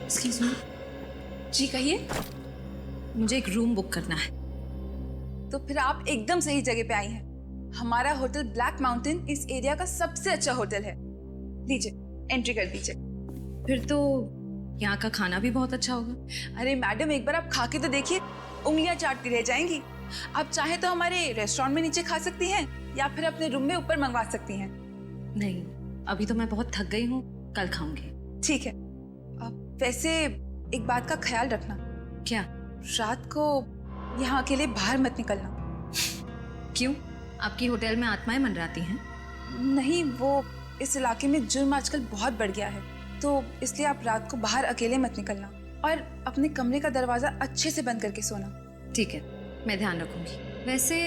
Excuse me. जी कहिए। मुझे एक रूम बुक करना है। तो फिर आप एकदम सही जगह पे आई हैं। हमारा होटल ब्लैक माउंटेन इस एरिया का सबसे अच्छा होटल है। लीजिए, एंट्री कर दीजिए। फिर तो यहाँ का खाना भी बहुत अच्छा होगा। अरे मैडम, एक बार आप खा के तो देखिए, उंगलियां चाटती रह जाएंगी। आप चाहे तो हमारे रेस्टोरेंट में नीचे खा सकती हैं या फिर अपने रूम में ऊपर मंगवा सकती हैं। नहीं, अभी तो मैं बहुत थक गई हूँ, कल खाऊंगी। ठीक है। वैसे एक बात का ख्याल रखना। क्या? रात को यहाँ अकेले बाहर मत निकलना। क्यों? आपकी होटल में आत्माएं मंडराती हैं? नहीं, वो इस इलाके में जुर्म आजकल बहुत बढ़ गया है, तो इसलिए आप रात को बाहर अकेले मत निकलना और अपने कमरे का दरवाजा अच्छे से बंद करके सोना। ठीक है, मैं ध्यान रखूंगी। वैसे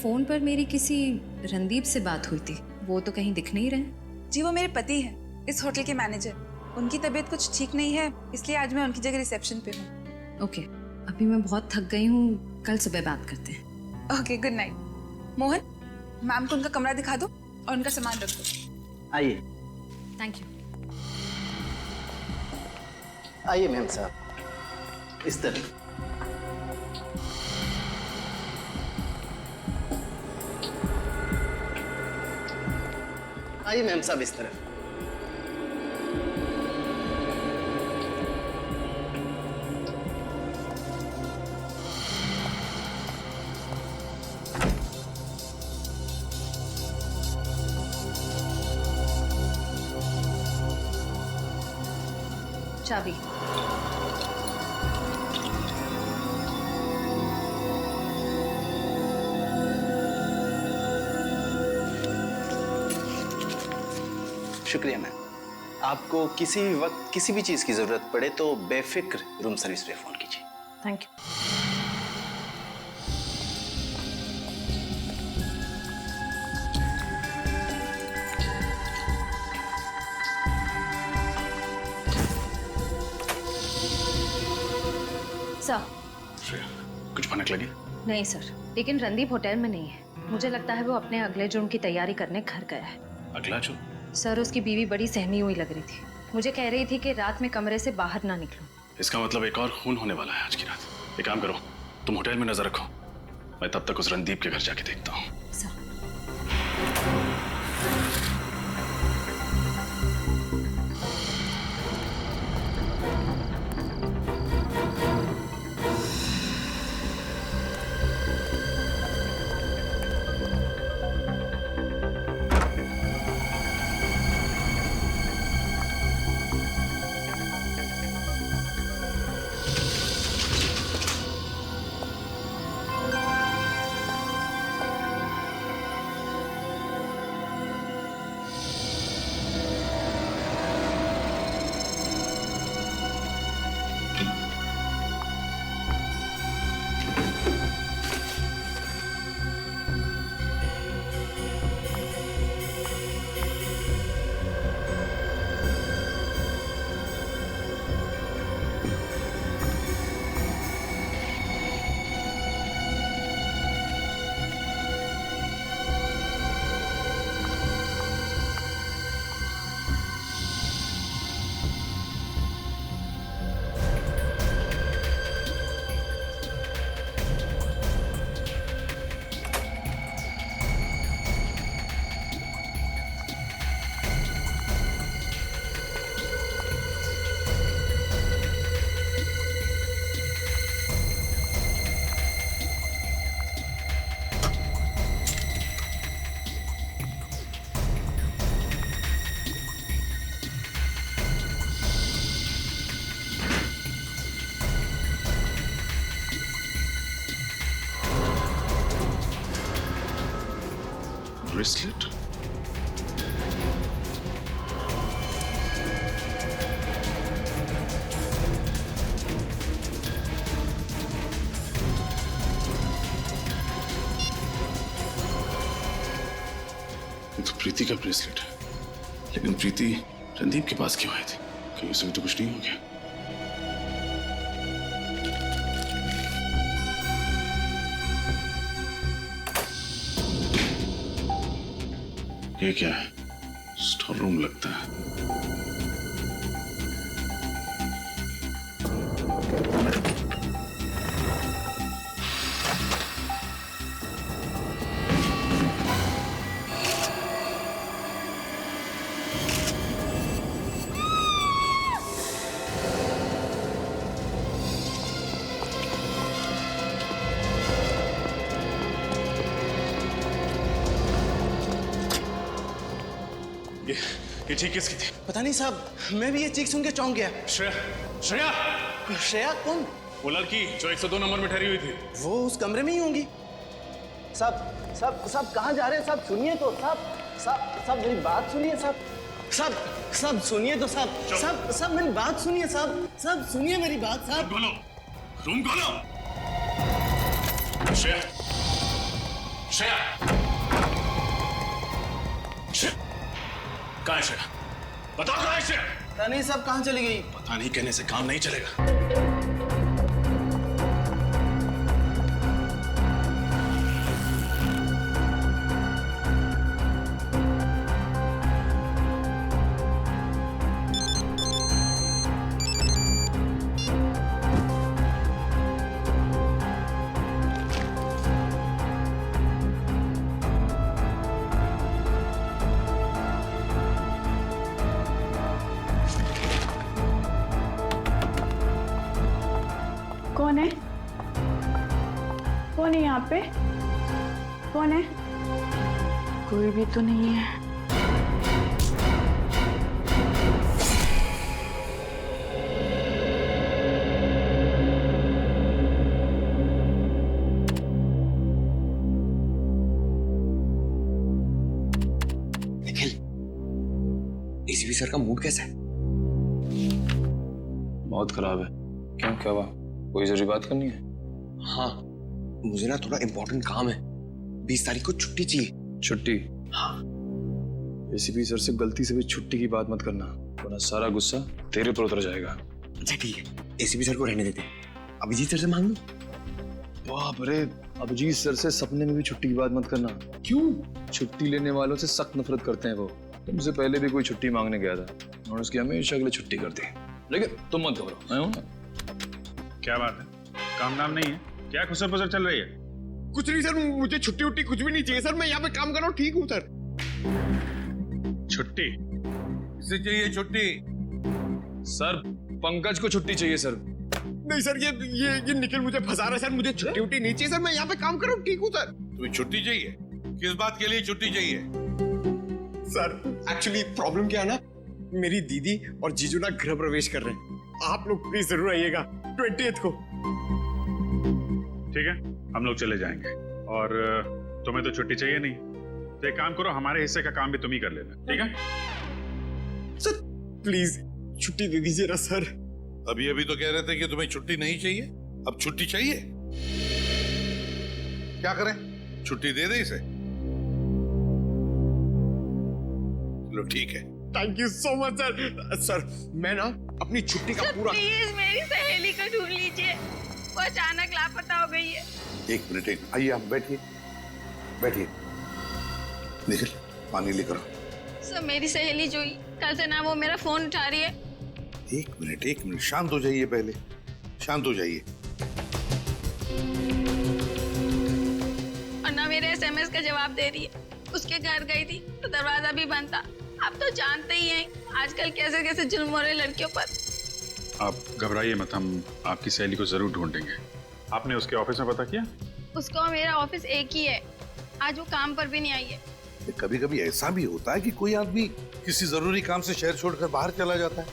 फोन पर मेरी किसी रणदीप से बात हुई थी, वो तो कहीं दिख नहीं रहे। जी, वो मेरे पति हैं, इस होटल के मैनेजर। उनकी तबीयत कुछ ठीक नहीं है, इसलिए आज मैं उनकी जगह रिसेप्शन पे हूँ। ओके, अभी मैं बहुत थक गई हूँ, कल सुबह बात करते हैं। Okay, good night. Mohan, ma'am को उनका कमरा दिखा दो और उनका सामान रख दो। आइए। Thank you. आइए मैम साहब, इस तरह। आइए मैम साहब, इस तरफ। चाबी। शुक्रिया मैम। आपको किसी भी वक्त किसी भी चीज की जरूरत पड़े तो बेफिक्र रूम सर्विस पे फोन कीजिए। Thank you. सर। कुछ भनक लगी? नहीं सर, लेकिन रणदीप होटल में नहीं है। मुझे लगता है वो अपने अगले जुर्म की तैयारी करने घर गया है। अगला जुर्म? सर, उसकी बीवी बड़ी सहमी हुई लग रही थी। मुझे कह रही थी कि रात में कमरे से बाहर ना निकलूं। इसका मतलब एक और खून होने वाला है आज की रात। एक काम करो, तुम होटल में नजर रखो, मैं तब तक उस रणदीप के घर जाके देखता हूँ। सर। ब्रेसलेट? ये तो प्रीति का ब्रेसलेट है, लेकिन प्रीति रणदीप के पास क्यों आई थी? कहीं उसे भी तो कुछ नहीं हो गया? ये क्या है? स्टोर रूम लगता है। ये चीख किसकी थी? पता नहीं साहब, मैं भी ये चीख सुन के चौंक गया। श्रेया, श्रेया, श्रेया कौन? वो लड़की जो 102 नंबर में ठहरी हुई थी। वो उस कमरे में ही होंगी। साहब साहब साहब कहाँ जा रहे हैं साहब? सुनिए तो साहब, साहब साहब मेरी बात सुनिए साहब, साहब साहब सुनिए तो साहब, साहब साहब मेरी बात सुनिए साहब, साहब सुनिए मेरी बात साहब। खोलो, रूम खोलो। श्रेया, श्रेया, श्रेया, कहाँ है श्रेया? बताओ कहाँ है श्रेया? पता नहीं साहब कहाँ चली गई। पता नहीं कहने से काम नहीं चलेगा। कौन है? कौन है यहाँ पे? कौन है? कोई भी तो नहीं है। निखिल, एसीपी सर का मूड कैसा है? बहुत खराब है। क्यों, क्या हुआ? कोई जरूरी बात करनी है? हाँ, मुझे ना थोड़ा इम्पोर्टेंट काम है। 20 तारीख को छुट्टी चाहिए। छुट्टी? हाँ। एसीपी सर से गलती से भी छुट्टी की बात मत करना, वरना सारा गुस्सा तेरे पर उतर जाएगा। अच्छा ठीक है, एसीपी सर को रहने देते। अभिजीत सर से मांग लो। बाप रे, अभिजीत सर से सपने में भी छुट्टी की बात मत करना। क्यों? छुट्टी लेने वालों से सख्त नफरत करते हैं वो। तुमसे पहले भी कोई छुट्टी मांगने गया था और उसकी हमेशा के लिए छुट्टी कर दी। लेकिन तुम मत घबराओ, मैं हूं ना। क्या बात है? काम नाम नहीं है क्या? खुसर पुसर चल रही है? कुछ नहीं सर, मुझे छुट्टी उट्टी कुछ भी नहीं चाहिए सर। मैं यहाँ पे काम कर रहा हूँ, ठीक हूँ सर। छुट्टी? किसे चाहिए छुट्टी? सर, पंकज को छुट्टी चाहिए सर। नहीं सर, ये निखिल मुझे फंसा रहा है सर। मुझे छुट्टी उट्टी नहीं चाहिए सर। मैं यहाँ पे काम कर रहा हूँ, ठीक हूँ सर। तुम्हें छुट्टी चाहिए? किस बात के लिए छुट्टी चाहिए? सर एक्चुअली प्रॉब्लम क्या है ना, मेरी दीदी और जीजू ना गृह प्रवेश कर रहे हैं। आप लोग प्लीज जरूर आइएगा 20th को। ठीक है, हम लोग चले जाएंगे। और तुम्हें तो छुट्टी चाहिए नहीं, तो एक काम करो, हमारे हिस्से का काम भी तुम ही कर लेना, ठीक है? सर प्लीज छुट्टी दे दीजिए ना सर। अभी अभी तो कह रहे थे कि तुम्हें छुट्टी नहीं चाहिए, अब छुट्टी चाहिए। क्या करें, छुट्टी दे दे इसे। चलो ठीक है। Thank you so much sir. Sir मैं ना अपनी छुट्टी का पूरा। प्लीज मेरी सहेली को ढूंढ लीजिए, वो अचानक लापता हो गई है। एक मिनट, आइए आप बैठिए, बैठिए। निखिल, पानी लेकर आओ। सर मेरी सहेली जोई, कल से ना वो मेरा फोन उठा रही है। एक मिनट, शांत हो जाइए, पहले शांत हो जाइए। और ना मेरे एसएमएस का जवाब दे रही है। उसके घर गई थी तो दरवाजा भी बंद था। आप तो जानते ही हैं आजकल कैसे कैसे जुल्म हो रहे लड़कियों पर। आप घबराइए मत, हम आपकी सहेली को जरूर ढूंढेंगे। आपने उसके ऑफिस में पता किया? उसका और मेरा ऑफिस एक ही है। आज वो काम पर भी नहीं आई है। कभी कभी ऐसा भी होता है कि कोई आदमी किसी जरूरी काम से शहर छोड़कर बाहर चला जाता है,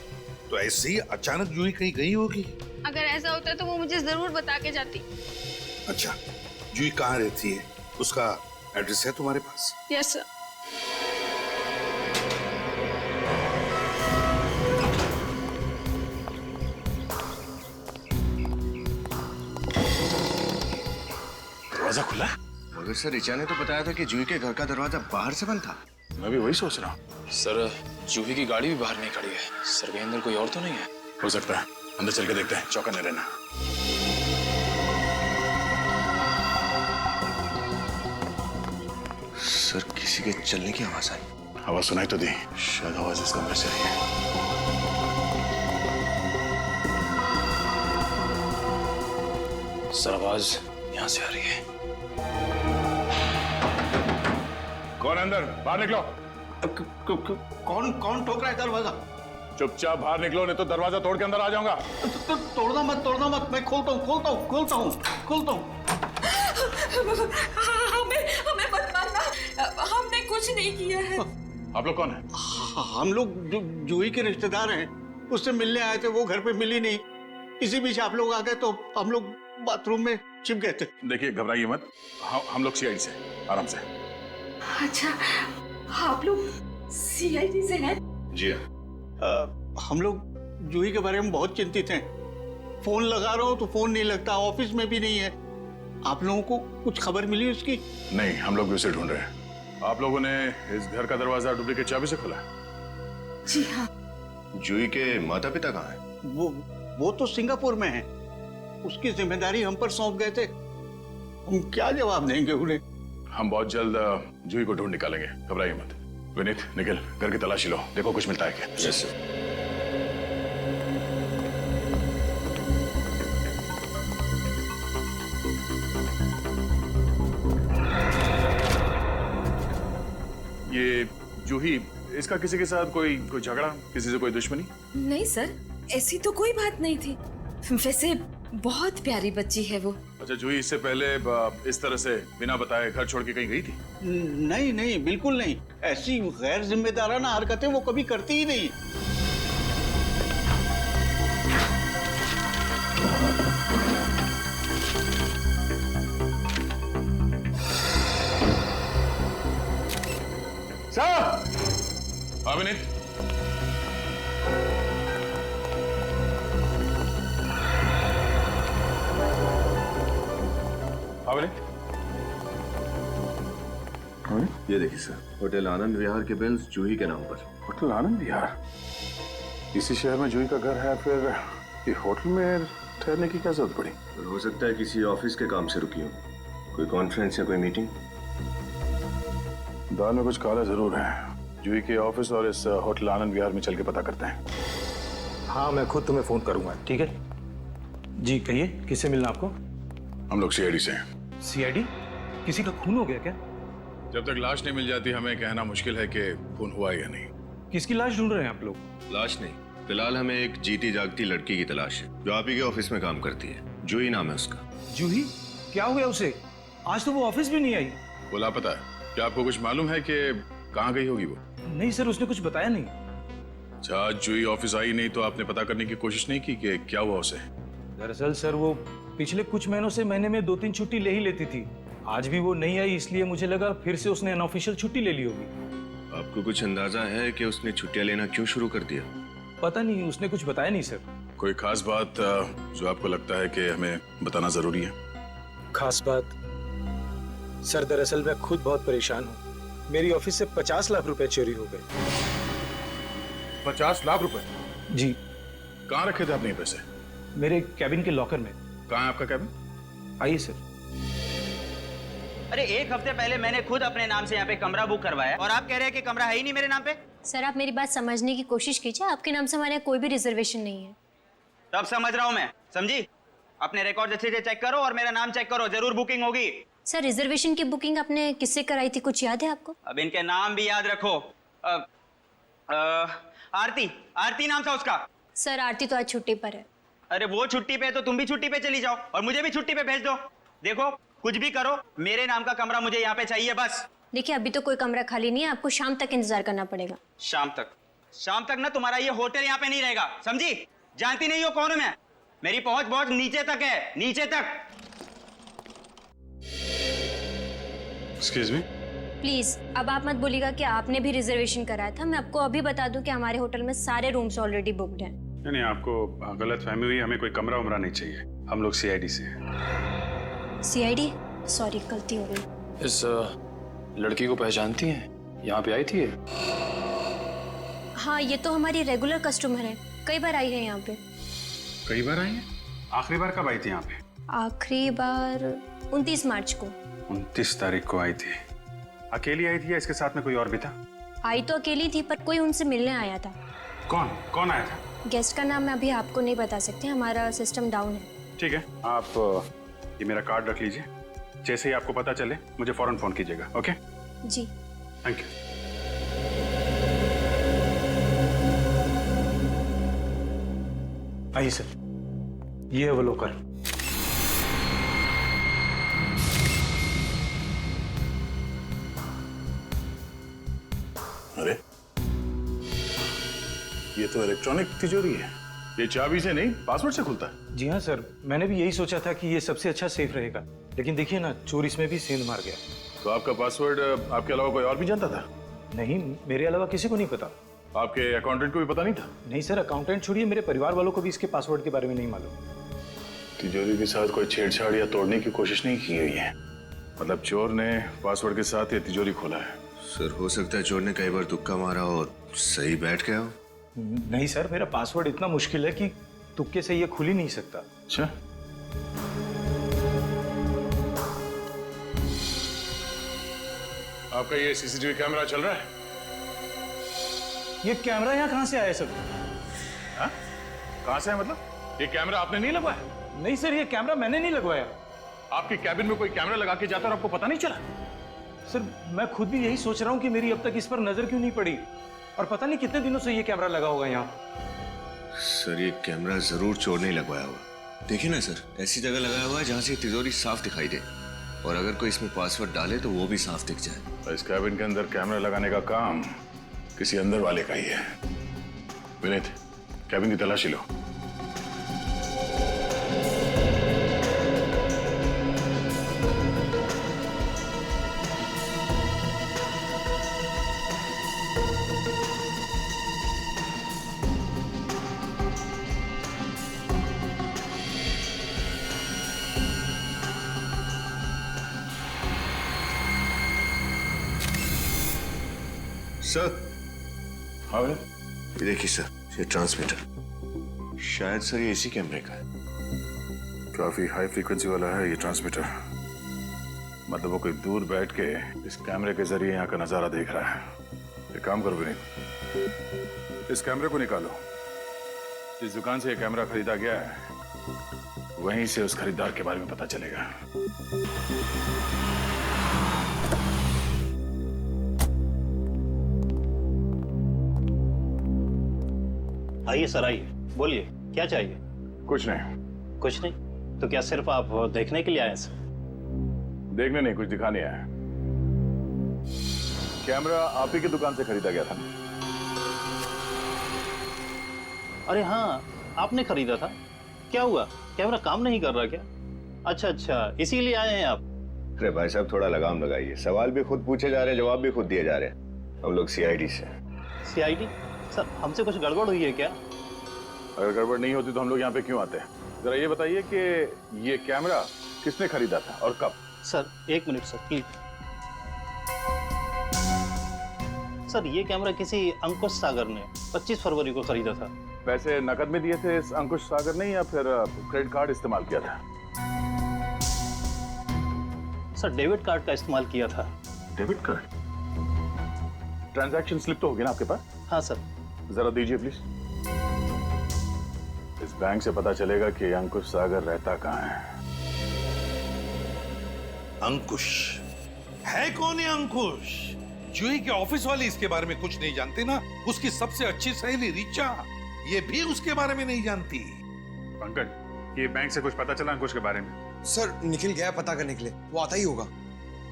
तो ऐसे ही अचानक जूही कहीं गई होगी। अगर ऐसा होता तो वो मुझे जरूर बता के जाती। अच्छा, जूही कहाँ रहती है? उसका एड्रेस है तुम्हारे पास? Yes sir. दरवाजा खुला? मगर सर ऋचा ने तो बताया था कि जूही के घर का दरवाजा बाहर से बंद था। मैं भी वही सोच रहा हूँ। सर, जूही की गाड़ी भी बाहर नहीं खड़ी है। सर के अंदर कोई और तो नहीं है? हो सकता है, अंदर चल के देखते हैं, चौकन्ने रहना। सर किसी के चलने की आवाज आई। आवाज सुनाई तो दी, शायद आवाज इस कमरे से आई है। सर आवाज यहां से आ रही है। कौन है अंदर? बाहर निकलो। कौन ठोक रहा है दरवाजा? चुपचाप बाहर निकलो, नहीं तो दरवाजा तोड़ के अंदर आ जाऊंगा। तोड़ना मत, मैं खोलता हूँ। हमें मत मारना, हमने कुछ नहीं किया है। आप लोग कौन है? हम लोग जूही के रिश्तेदार हैं, उससे मिलने आए थे, वो घर पे मिली नहीं। इसी बीच आप लोग आ गए तो हम लोग बाथरूम में छिप गए थे। देखिए घबराइए मत, हम लोग सीआईडी से, आराम से। अच्छा, आप लोग सीआईडी से हैं? जी हाँ। हम लोग जूही के बारे में बहुत चिंतित हैं। फोन लगा रहा हूँ तो फोन नहीं लगता, ऑफिस में भी नहीं है। आप लोगों को कुछ खबर मिली उसकी? नहीं, हम लोग भी उसे ढूंढ रहे हैं। आप लोगों ने इस घर का दरवाजा डुप्लीकेट चाबी से खोला? जी हाँ। जूही के माता पिता कहाँ हैं? वो तो सिंगापुर में है। उसकी जिम्मेदारी हम पर सौंप गए थे, हम क्या जवाब देंगे उन्हें? हम बहुत जल्द जूही को ढूंढ निकालेंगे, घबराइए मत। विनीत, निखिल, घर की तलाशी लो, देखो कुछ मिलता है क्या। Yes sir. ये जूही, इसका किसी के साथ कोई झगड़ा, किसी से कोई दुश्मनी? नहीं सर, ऐसी तो कोई बात नहीं थी। वैसे बहुत प्यारी बच्ची है वो। अच्छा, जूही इससे पहले इस तरह से बिना बताए घर छोड़ के कहीं गई थी? नहीं, बिल्कुल नहीं। ऐसी गैर जिम्मेदाराना हरकतें वो कभी करती ही नहीं। सर! हाँ विनीत? ये देखिए सर, होटल आनंद विहार के बिल्स जूही के नाम पर। होटल आनंद विहार? इसी शहर में जूही का घर है, फिर ये होटल में ठहरने की क्या जरूरत पड़ी? हो सकता है किसी ऑफिस के काम से रुकी हो, कोई कॉन्फ्रेंस या कोई मीटिंग। दाल में कुछ काला जरूर है। जूही के ऑफिस और इस होटल आनंद विहार में चल के पता करते हैं। हाँ, मैं खुद तुम्हें फोन करूंगा, ठीक है? जी कहिए, किससे मिलना आपको? हम लोग सीआईडी से हैं। सीआईडी? किसी का खून हो गया क्या? जब तक लाश नहीं मिल जाती हमें कहना मुश्किल है कि खून हुआ या नहीं। किसकी लाश ढूंढ रहे हैं आप लोग? लाश नहीं, फिलहाल हमें एक जीती जागती लड़की की तलाश है जो आप ही के ऑफिस में काम करती है। जूही नाम है उसका। जूही? क्या हो गया उसे? आज तो वो ऑफिस भी नहीं आई। वो लापता है। क्या आपको कुछ मालूम है कि कहाँ गई होगी वो? नहीं सर, उसने कुछ बताया नहीं। अच्छा, जूही ऑफिस आई नहीं तो आपने पता करने की कोशिश नहीं की कि क्या हुआ उसे? दरअसल सर, वो पिछले कुछ महीनों से महीने में 2-3 छुट्टी ले ही लेती थी। आज भी वो नहीं आई, इसलिए मुझे लगा फिर से उसने अनऑफिशियल छुट्टी ले ली होगी। आपको कुछ अंदाजा है कि उसने छुट्टियां लेना क्यों शुरू कर दिया? पता नहीं, उसने कुछ बताया नहीं सर। कोई खास बात जो आपको लगता है कि हमें बताना जरूरी है? खास बात? सर दरअसल मैं खुद बहुत परेशान हूँ। मेरी ऑफिस से 50 लाख रुपए चोरी हो गए। 50 लाख रुपए? जी। कहाँ रखे थे आपने ये पैसे? मेरे कैबिन के लॉकर में। कहाँ है आपका कैबिन? आइए सर। अरे एक हफ्ते पहले मैंने खुद अपने नाम से यहाँ पे कमरा बुक करवाया और आप कह रहे हैं कि कमरा है ही नहीं मेरे नाम पे। सर आप मेरी बात समझने की कोशिश कीजिए, आपके नाम से हमारे यहाँ कोई भी रिजर्वेशन नहीं है। तब समझ रहा हूँ मैं, समझी? अपने रिकॉर्ड अच्छे से चेक करो और मेरा नाम चेक करो, जरूर बुकिंग होगी। सर रिजर्वेशन की बुकिंग आपने किससे कराई थी, कुछ याद है आपको? अब इनके नाम भी याद रखो। आरती नाम था उसका। सर आरती तो आज छुट्टी पर है। अरे वो छुट्टी पे तो तुम भी छुट्टी पे चली जाओ और मुझे भी छुट्टी पे भेज दो। देखो कुछ भी करो, मेरे नाम का कमरा मुझे यहाँ पे चाहिए बस। देखिए अभी तो कोई कमरा खाली नहीं है, आपको शाम तक इंतजार करना पड़ेगा। शाम तक ना तुम्हारा ये होटल यहाँ पे नहीं रहेगा, समझी? जानती नहीं हो कौन हूं मैं? मेरी पहुंच बहुत नीचे तक है, नीचे तक। Excuse me? प्लीज अब आप मत बोलिएगा कि आपने भी रिजर्वेशन कराया था। मैं आपको अभी बता दूं कि हमारे होटल में सारे रूम्स ऑलरेडी बुक्ड हैं। नहीं, आपको गलत फहमी हुई, हमें कोई कमरा उमरा नहीं चाहिए। हम लोग सीआईडी से हैं। सीआईडी? सॉरी गलती हो गई। इस लड़की को पहचानती हैं? यहाँ पे आई थी ये? हाँ ये तो हमारी रेगुलर कस्टमर है, कई बार आई है यहाँ पे। कई बार आई है? आखिरी बार कब आई थी यहाँ पे? आखिरी बार 29 मार्च को। 29 तारीख को आई थी। अकेली आई थी या इसके साथ में कोई और भी था? आई तो अकेली थी पर कोई उनसे मिलने आया था। कौन कौन आया था? गेस्ट का नाम मैं अभी आपको नहीं बता सकते, हमारा सिस्टम डाउन है। ठीक है, आप ये मेरा कार्ड रख लीजिए। जैसे ही आपको पता चले मुझे फौरन फोन कीजिएगा। ओके जी थैंक यू। आइए सर, ये अवलोकन। अरे ये तो इलेक्ट्रॉनिक तिजोरी है। ये चाबी से नहीं पासवर्ड से खुलता है। जी हाँ सर, मैंने भी यही सोचा था कि ये सबसे अच्छा सेफ रहेगा, लेकिन देखिए ना, चोर इसमें भी सेंध मार गया। तो आपका पासवर्ड आपके अलावा कोई और भी जानता था? नहीं, मेरे अलावा किसी को नहीं पता। आपके अकाउंटेंट को भी पता नहीं था? नहीं सर, अकाउंटेंट छोड़िए, मेरे परिवार वालों को भी इसके पासवर्ड के बारे में नहीं मालूम। तिजोरी के साथ कोई छेड़छाड़ या तोड़ने की कोशिश नहीं की गई है? मतलब चोर ने पासवर्ड के साथ ये तिजोरी खोला है? सर हो सकता है चोर ने कई बार तुक्का मारा और सही बैठ गया हो। नहीं सर, मेरा पासवर्ड इतना मुश्किल है कि तुक्के से ये खुल ही नहीं सकता। अच्छा, आपका ये सीसीटीवी कैमरा चल रहा है? ये कैमरा यहाँ कहाँ से आया सर? हाँ? कहाँ से है मतलब? ये कैमरा आपने नहीं लगवाया? नहीं सर, ये कैमरा मैंने नहीं लगवाया। आपके कैबिन में कोई कैमरा लगा के जाता और आपको पता नहीं चला? सर मैं खुद भी यही सोच रहा हूँ कि मेरी अब तक इस पर नजर क्यों नहीं पड़ी, और पता नहीं कितने दिनों से ये कैमरा लगा होगा यहाँ। सर ये कैमरा जरूर चोर नहीं लगवाया होगा। देखिए ना सर, ऐसी जगह लगाया हुआ है जहाँ से तिजोरी साफ दिखाई दे, और अगर कोई इसमें पासवर्ड डाले तो वो भी साफ दिख जाए। इस कैबिन के अंदर कैमरा लगाने का काम किसी अंदर वाले का ही है। विनीत, कैबिन की तलाशी लो। सर हाँ ये देखिए सर, ये ट्रांसमीटर शायद सर ये इसी कैमरे का है। काफी हाई फ्रीक्वेंसी वाला है ये ट्रांसमीटर। मतलब वो कोई दूर बैठ के इस कैमरे के जरिए यहाँ का नजारा देख रहा है। एक काम करो विनीत, इस कैमरे को निकालो। जिस दुकान से ये कैमरा खरीदा गया है वहीं से उस खरीदार के बारे में पता चलेगा। आइए सर, आइए, बोलिए क्या चाहिए? कुछ नहीं। कुछ नहीं? तो क्या सिर्फ आप देखने के लिए आए सर? देखने नहीं, कुछ दिखाने आया। कैमरा आप ही की दुकान से खरीदा गया था ना? अरे हाँ, आपने खरीदा था। क्या हुआ, कैमरा काम नहीं कर रहा क्या? अच्छा अच्छा, इसीलिए आए हैं आप? अरे भाई साहब थोड़ा लगाम लगाइए, सवाल भी खुद पूछे जा रहे हैं, जवाब भी खुद दिए जा रहे हैं। हम लोग सीआईडी से। सीआईडी? सर हमसे कुछ गड़बड़ हुई है क्या? अगर गड़बड़ नहीं होती तो हम लोग यहाँ पे क्यों आते हैं? जरा ये बताइए कि ये कैमरा किसने खरीदा था और कब? सर एक मिनट सर प्लीज। सर ये कैमरा किसी अंकुश सागर ने 25 फरवरी को खरीदा था। पैसे नकद में दिए थे इस अंकुश सागर ने या फिर क्रेडिट कार्ड इस्तेमाल किया था? सर डेबिट कार्ड का इस्तेमाल किया था। Debit card? ट्रांजैक्शन स्लिप तो होगी ना आपके पास? हाँ सर। जरा दीजिए प्लीज। इस बैंक से पता चलेगा कि अंकुश सागर रहता कहाँ है। अंकुश है कौन है? अंकुश जूही के ऑफिस वाले इसके बारे में कुछ नहीं जानते ना। उसकी सबसे अच्छी सहेली रिचा, ये भी उसके बारे में नहीं जानती। पंकज, ये बैंक से कुछ पता चला अंकुश के बारे में? सर निखिल गया पता करने के लिए, वो आता ही होगा।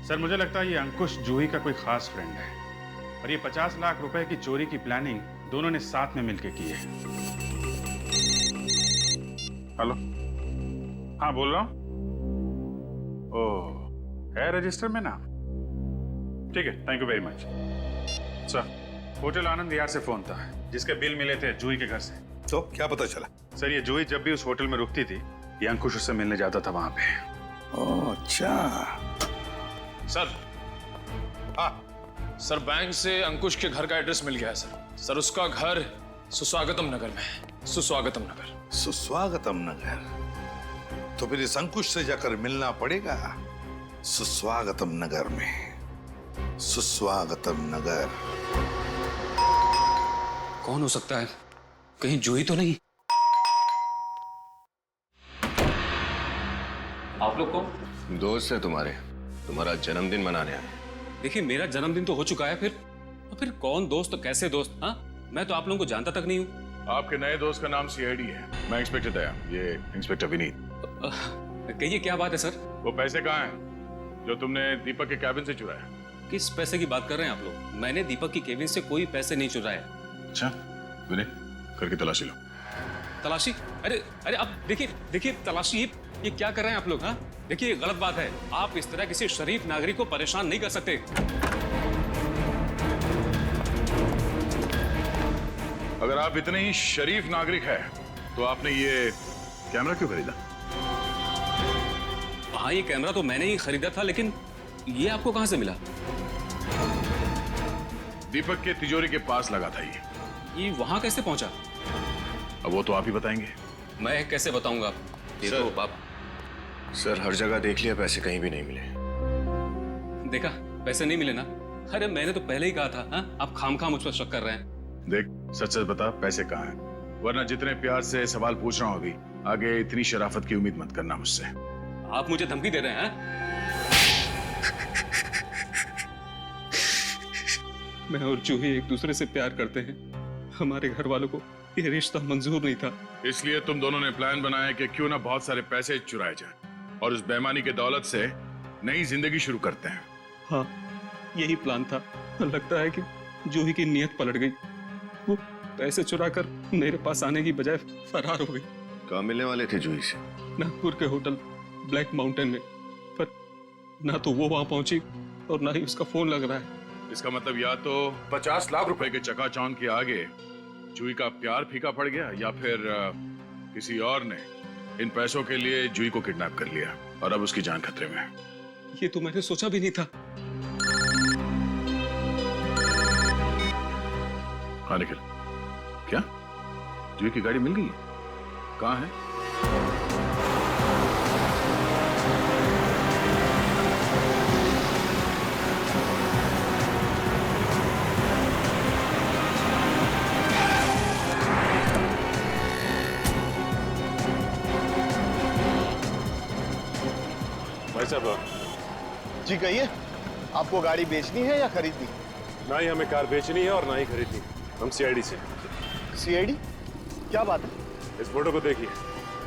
सर मुझे लगता है ये अंकुश जूही का कोई खास फ्रेंड है और ये 50 लाख रुपए की चोरी की प्लानिंग दोनों ने साथ में मिलकर की है। हेलो, हाँ बोल रहा हूँ। ओह, है रजिस्टर में नाम? ठीक है, thank you very much. Sir hotel Anand Vihar से फोन था जिसके बिल मिले थे जूही के घर से। तो क्या पता चला? सर ये जूही जब भी उस होटल में रुकती थी ये अंकुश उससे मिलने जाता था वहां पे। ओह अच्छा। सर हाँ सर, बैंक से अंकुश के घर का एड्रेस मिल गया है सर। सर उसका घर सुस्वागतम नगर में है। सुस्वागतम नगर। सुस्वागतम नगर? तो फिर इस अंकुश से जाकर मिलना पड़ेगा सुस्वागतम नगर में। सुस्वागतम नगर। कौन हो सकता है? कहीं जूही तो नहीं? आप लोग कौन? दोस्त है तुम्हारा जन्मदिन मनाने आए। देखिए, मेरा जन्मदिन तो हो चुका है, फिर कौन दोस्त, तो कैसे दोस्त? हाँ, मैं तो आप लोगों को जानता तक नहीं हूँ। आपके नए दोस्त का नाम सीआईडी है। मैं इंस्पेक्टर दया, ये इंस्पेक्टर विनीत। कहिए, क्या बात है सर? वो पैसे कहाँ हैं जो तुमने दीपक के कैबिन से चुराया? किस पैसे की बात कर रहे हैं आप लोग? मैंने दीपक की केबिन से कोई पैसे नहीं चुराए। अच्छा, विनीत करके तलाशी लो। तलाशी? अरे आप देखिए तलाशी, ये क्या कर रहे हैं आप लोग? हाँ, देखिए, गलत बात है। आप इस तरह किसी शरीफ नागरिक को परेशान नहीं कर सकते। अगर आप इतने ही शरीफ नागरिक हैं, तो आपने ये कैमरा क्यों खरीदा? हाँ, ये कैमरा तो मैंने ही खरीदा था, लेकिन ये आपको कहां से मिला? दीपक के तिजोरी के पास लगा था ये वहां कैसे पहुंचा? अब वो तो आप ही बताएंगे। मैं कैसे बताऊंगा? सर, बाप सर, हर जगह देख लिया, पैसे कहीं भी नहीं मिले। देखा, पैसे नहीं मिले ना? अरे मैंने तो पहले ही कहा था। हाँ, आप खामखा मुझ पर शक कर रहे हैं। देख, सच सच बता, पैसे कहाँ हैं? वरना जितने प्यार से सवाल पूछ रहा हूँ अभी, आगे इतनी शराफत की उम्मीद मत करना मुझसे। आप मुझे धमकी दे रहे हैं? मैं और जूही एक दूसरे से प्यार करते हैं। हमारे घर वालों को ये रिश्ता मंजूर नहीं था। इसलिए तुम दोनों ने प्लान बनाया कि क्यों ना बहुत सारे पैसे चुराए जाएं और उस बेईमानी के दौलत से नई जिंदगी शुरू करते हैं। हाँ, यही प्लान था। लगता है कि जूही की नीयत पलट गई। वो पैसे चुराकर मेरे पास आने की बजाय फरार हो गई। कहाँ मिलने वाले थे जूही से? नागपुर के होटल ब्लैक माउंटेन में, पर ना तो वो वहां पहुंची और ना ही उसका फोन लग रहा है। इसका मतलब या तो 50 लाख रुपए के चकाचौंध के आगे जूही का प्यार फीका पड़ गया, या फिर किसी और ने इन पैसों के लिए जूही को किडनैप कर लिया और अब उसकी जान खतरे में। ये तो मैंने सोचा भी नहीं था। हाँ निखिल, क्या जूही की गाड़ी मिल गई? कहाँ है? भाई साहब जी कहिए, आपको गाड़ी बेचनी है या खरीदनी? ना ही हमें कार बेचनी है और ना ही खरीदनी। हम सीआईडी से। सीआईडी? क्या बात है? इस फोटो को देखिए,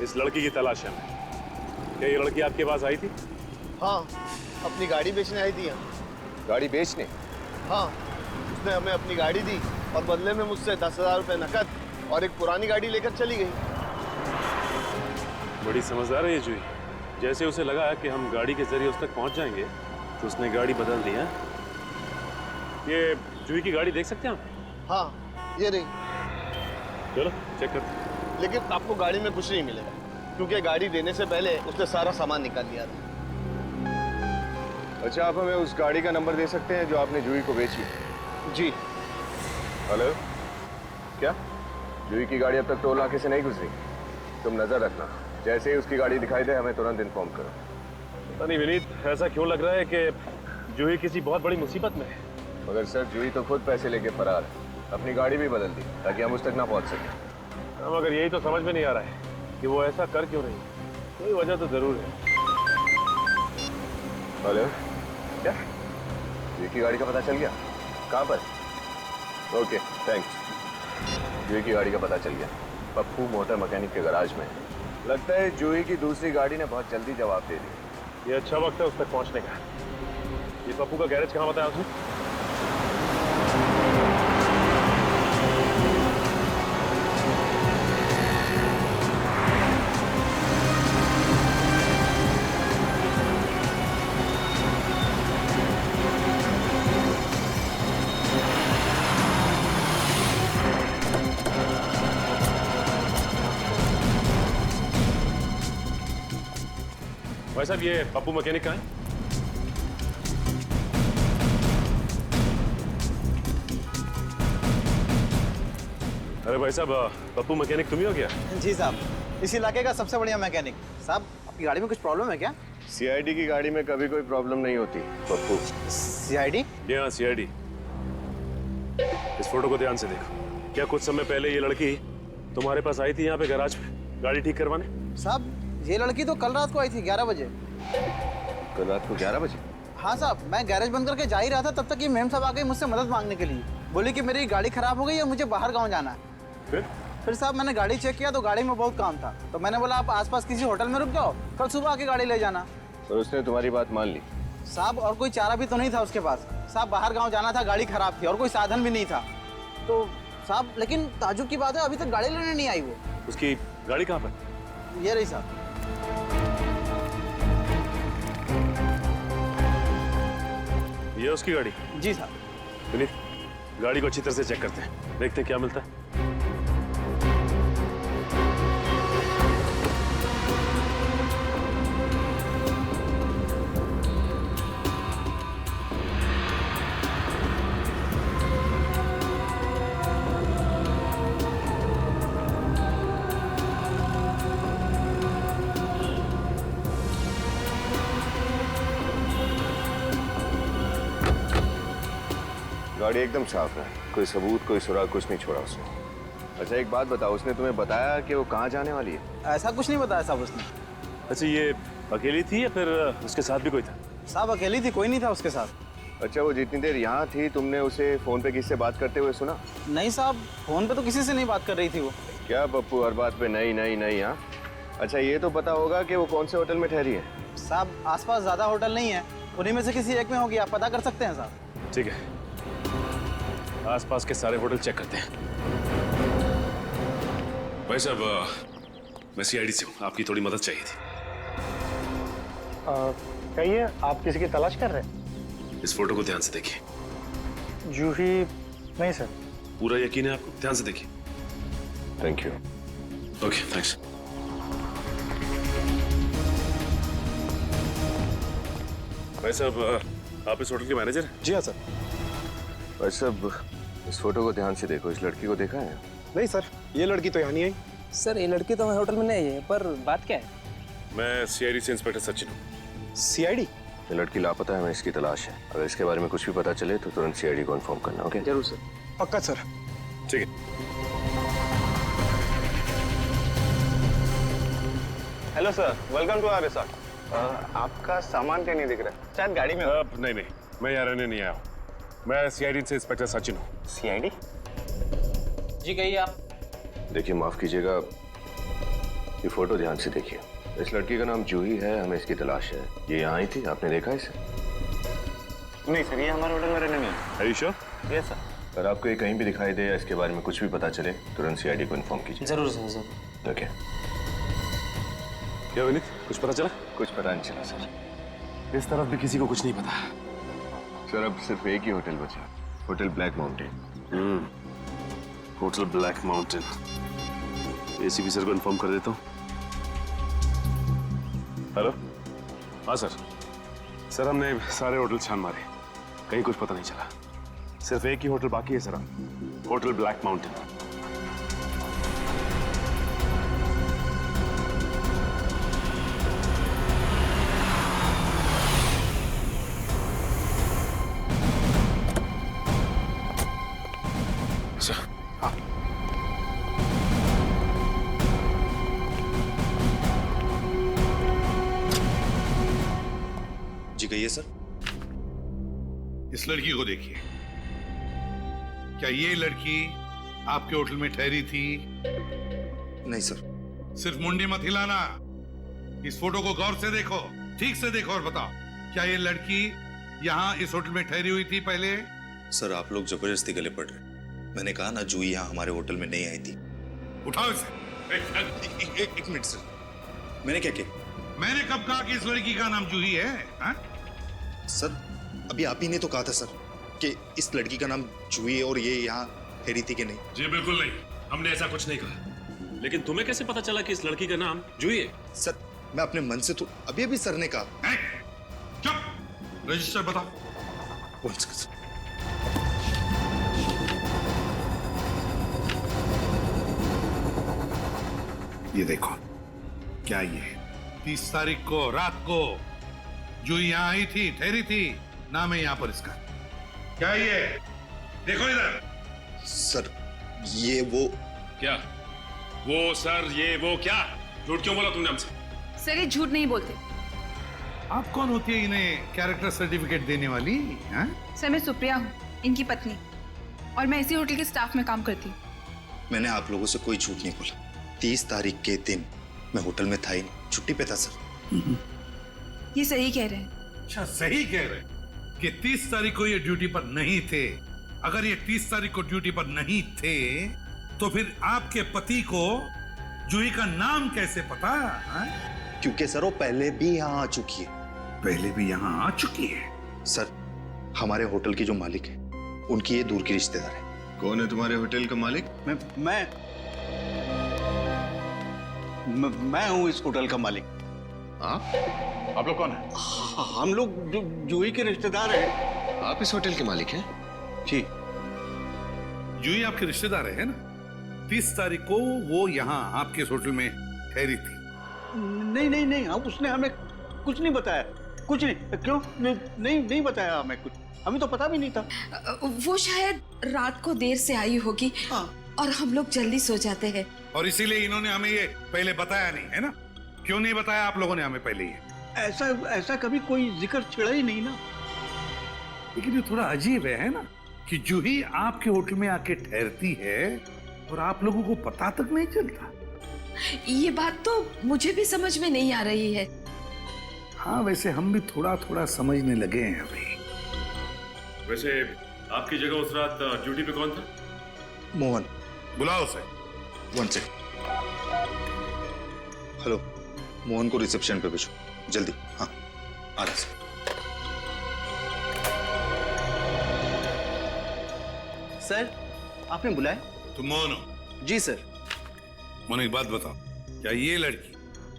इस लड़की की तलाश है हमें। क्या ये लड़की आपके पास आई थी? हाँ, अपनी गाड़ी बेचने आई थी यहाँ। गाड़ी बेचने? हाँ, उसने हमें अपनी गाड़ी दी और बदले में मुझसे 10,000 रुपए नकद और एक पुरानी गाड़ी लेकर चली गई। बड़ी समझदार है ये जूही। जैसे उसे लगा कि हम गाड़ी के जरिए उस तक पहुंच जाएंगे, तो उसने गाड़ी बदल दी है। ये जूही की गाड़ी देख सकते हैं आप? हाँ, ये रही। चलो चेक कर। लेकिन आपको गाड़ी में कुछ नहीं मिलेगा, क्योंकि गाड़ी देने से पहले उसने सारा सामान निकाल लिया था। अच्छा, आप हमें उस गाड़ी का नंबर दे सकते हैं जो आपने जूही को बेची? जी। हेलो, क्या जूही की गाड़ी अब तक टोल नाके से नहीं गुजरी? तुम नजर रखना, जैसे ही उसकी गाड़ी दिखाई दे हमें तुरंत इन्फॉर्म करो। पता नहीं विनीत, ऐसा क्यों लग रहा है कि जूही किसी बहुत बड़ी मुसीबत में है। मगर सर, जूही तो खुद पैसे लेके फरार है, अपनी गाड़ी भी बदल दी ताकि हम उस तक ना पहुंच सकें। मगर यही तो समझ में नहीं आ रहा है कि वो ऐसा कर क्यों रही है। कोई वजह तो जरूर है। हेलो, क्या जूही की गाड़ी का पता चल गया? कहाँ पर? Okay, thanks. जूही की गाड़ी का पता चल गया, पप्पू मोटर मैकेनिक के गैराज में। लगता है जूही की दूसरी गाड़ी ने बहुत जल्दी जवाब दे दिया। ये अच्छा वक्त है उस तक पहुंचने का। ये पप्पू का गैरेज कहाँ बताया उसने? भाई साहब, ये पप्पू मैकेनिक कहाँ है? अरे भाई साहब, पप्पू मैकेनिक तुम ही हो क्या? जी साहब, इस इलाके का सबसे बढ़िया मैकेनिक। साहब, आपकी गाड़ी में कुछ प्रॉब्लम है क्या? सीआईडी की गाड़ी में कभी कोई प्रॉब्लम नहीं होती पप्पू। सीआईडी? जी हाँ, सीआईडी। इस फोटो को ध्यान से देखो। क्या कुछ समय पहले ये लड़की तुम्हारे पास आई थी यहाँ पे गैराज पे गाड़ी ठीक करवाने? साहब ये लड़की तो कल रात को आई थी 11 बजे। कल रात को 11 बजे? हाँ साहब, मैं गैरेज बंद करके जा ही रहा था, तब तक ये मैम साहब आ गई मुझसे मदद मांगने के लिए। बोली कि मेरी गाड़ी खराब हो गई है, मुझे बाहर गाँव जाना है। फिर साहब मैंने गाड़ी चेक किया तो गाड़ी में बहुत काम था, तो मैंने बोला आप आसपास किसी होटल में रुक जाओ, कल सुबह आके गाड़ी ले जाना। तो उसने तुम्हारी बात मान ली? साहब और कोई चारा भी तो नहीं था उसके पास। साहब बाहर गांव जाना था, गाड़ी खराब थी और कोई साधन भी नहीं था। तो साहब लेकिन ताजुब की बात है अभी तक गाड़ी लेने नहीं आई वो। उसकी गाड़ी कहाँ पर? ये रही साहब। ये उसकी गाड़ी? जी साहब। विनीत, गाड़ी को अच्छी तरह से चेक करते हैं, देखते हैं क्या मिलता है। गाड़ी एकदम साफ है, कोई सबूत कोई सुराग कुछ नहीं छोड़ा उसने। अच्छा एक बात बताओ, उसने तुम्हें बताया कि वो कहाँ जाने वाली है? ऐसा कुछ नहीं बताया साहब उसने। अच्छा ये अकेली थी या फिर उसके साथ भी कोई था? साहब अकेली थी, कोई नहीं था उसके साथ। अच्छा वो जितनी देर यहाँ थी तुमने उसे फोन पे किससे बात करते हुए सुना? नहीं साहब, फोन पे तो किसी से नहीं बात कर रही थी वो। क्या पप्पू हर बात पे नहीं नहीं नहीं? हाँ अच्छा ये तो पता होगा कि वो कौन से होटल में ठहरी है? साहब आसपास ज्यादा होटल नहीं है, उन्हीं में से किसी एक में होगी, आप पता कर सकते हैं साहब। ठीक है, आसपास के सारे होटल चेक करते हैं। भाई साहब मैं सीआईडी से हूँ, आपकी थोड़ी मदद चाहिए थी। कहिए, आप किसी की तलाश कर रहे हैं? इस फोटो को ध्यान से देखिए। जूही नहीं सर। पूरा यकीन है आपको? ध्यान से देखिए। Thank you. Okay thanks. भाई साहब आप इस होटल के मैनेजर हैं? जी हाँ सर। भाई साहब इस फोटो को ध्यान से देखो, इस लड़की को देखा है? नहीं सर, ये लड़की तो यहाँ नहीं आई। सर ये लड़की तो हमारे होटल में नहीं है, पर बात क्या है? मैं सीआईडी से इंस्पेक्टर सचिन हूँ। सीआईडी? ये लड़की लापता है, हमें इसकी तलाश है। अगर इसके बारे में कुछ भी पता चले तो तुरंत सीआईडी को इन्फॉर्म करना। ओके? जरूर सर। पक्का सर। ठीक है। Hello sir, welcome to our resort. आपका सामान क्या नहीं दिख रहा है? शायद गाड़ी में। नहीं, मैं यहाँ रहने नहीं आया हूँ। मैं सीआईडी से इंस्पेक्टर सचिन हूँ। सीआईडी? जी कहिए आप। देखिए माफ कीजिएगा, ये फोटो ध्यान से देखिए। इस लड़की का नाम जूही है, हमें इसकी तलाश है। ये यहाँ आई थी, आपने देखा इसे? नहीं सर, ये हमारे होटल में रहने नहीं है। Are you sure? Yes sir. अगर आपको ये कहीं भी दिखाई दे या इसके बारे में कुछ भी पता चले तुरंत सीआईडी को इन्फॉर्म कीजिए। जरूर सर। ओके। क्या विनीत, कुछ पता चला? कुछ पता नहीं चला सर। इस तरफ भी किसी को कुछ नहीं पता। सर अब सिर्फ एक ही होटल बचा, hotel black mountain. Hotel black mountain. ACP sir को इन्फॉर्म कर देता हूँ। हेलो? हाँ सर, हमने सारे होटल छान मारे, कहीं कुछ पता नहीं चला। सिर्फ एक ही होटल बाकी है सर, होटल ब्लैक माउंटेन। जी कहिए सर। इस लड़की को देखिए, क्या ये लड़की आपके होटल में ठहरी थी? नहीं सर। सिर्फ मुंडी मत हिलाना, इस फोटो को गौर से देखो, ठीक से देखो और बताओ, क्या ये लड़की यहाँ इस होटल में ठहरी हुई थी पहले? सर आप लोग जबरदस्ती गले पड़ रहे। मैंने कहा ना जूही यहाँ हमारे होटल में नहीं आई थी। उठाओ इसे। एक मिनट सर, मैंने क्या किया? मैंने कब कहा कि इस लड़की का नाम जूही है? हा? सर अभी आप ही ने तो कहा था सर कि इस लड़की का नाम जूही है और ये यहाँ ठहरी थी कि नहीं? जी बिल्कुल नहीं, हमने ऐसा कुछ नहीं कहा। लेकिन तुम्हें कैसे पता चला कि इस लड़की का नाम जूही है? सर मैं अपने मन से तो अभी अभी सर ने कहा। चुप, रजिस्टर बताओ। ये देखो, क्या ये 30 तारीख को रात को जो यहाँ आई थी, ठहरी थी, नाम है यहाँ पर इसका। क्या ये? देखो इधर। सर ये वो क्या वो सर, ये वो क्या? झूठ क्यों बोला तुमने हमसे? सर ये झूठ नहीं बोलते। आप कौन होती है इन्हें कैरेक्टर सर्टिफिकेट देने वाली? हाँ? सर मैं सुप्रिया हूँ, इनकी पत्नी, और मैं इसी होटल के स्टाफ में काम करती हूँ। मैंने आप लोगों से कोई झूठ नहीं बोला। 30 तारीख के दिन मैं होटल में था ही नहीं, छुट्टी पे था सर। ये सही कह रहे हैं। अच्छा, सही कह रहे हैं कि 30 तारीख को ये ड्यूटी पर नहीं थे। अगर ये 30 तारीख को ड्यूटी पर नहीं थे तो फिर आपके पति को जूही का नाम कैसे पता? हाँ? क्योंकि सर वो पहले भी यहाँ आ चुकी है। पहले भी यहाँ आ चुकी है? सर हमारे होटल की जो मालिक है उनकी ये दूर की रिश्तेदार है। कौन है तुम्हारे होटल का मालिक? मैं हूँ इस होटल का मालिक। आप लोग कौन है? हम लोग जूही के रिश्तेदार हैं। आप इस होटल के मालिक हैं? जी। जूही आपके रिश्तेदार है ना? 30 तारीख को वो यहाँ आपके होटल में ठहरी थी। नहीं, उसने हमें कुछ नहीं बताया। कुछ नहीं। क्यों? नहीं बताया हमें कुछ। हमें तो पता भी नहीं था। वो शायद रात को देर से आई होगी और हम लोग जल्दी सो जाते हैं। और इसीलिए इन्होंने हमें ये पहले बताया नहीं, है ना? क्यों नहीं बताया आप लोगों ने हमें पहले ये? ऐसा कभी कोई जिक्र छिड़ा ही नहीं ना। लेकिन ये थोड़ा अजीब है ना, कि जूही आपके होटल में आके ठहरती है और आप लोगों को पता तक नहीं चलता। ये बात तो मुझे भी समझ में नहीं आ रही है। हाँ, वैसे हम भी थोड़ा थोड़ा समझने लगे हैं अभी। वैसे आपकी जगह उस रात ड्यूटी पे कौन था? मोहन। बुलाओ उसे। 1 सेकंड। हेलो, मोहन को रिसेप्शन पे भेजो जल्दी। हाँ, आ रहा सर। सर आपने बुलाया? तुम मोहन हो? जी सर। मोहन एक बात बताओ, क्या ये लड़की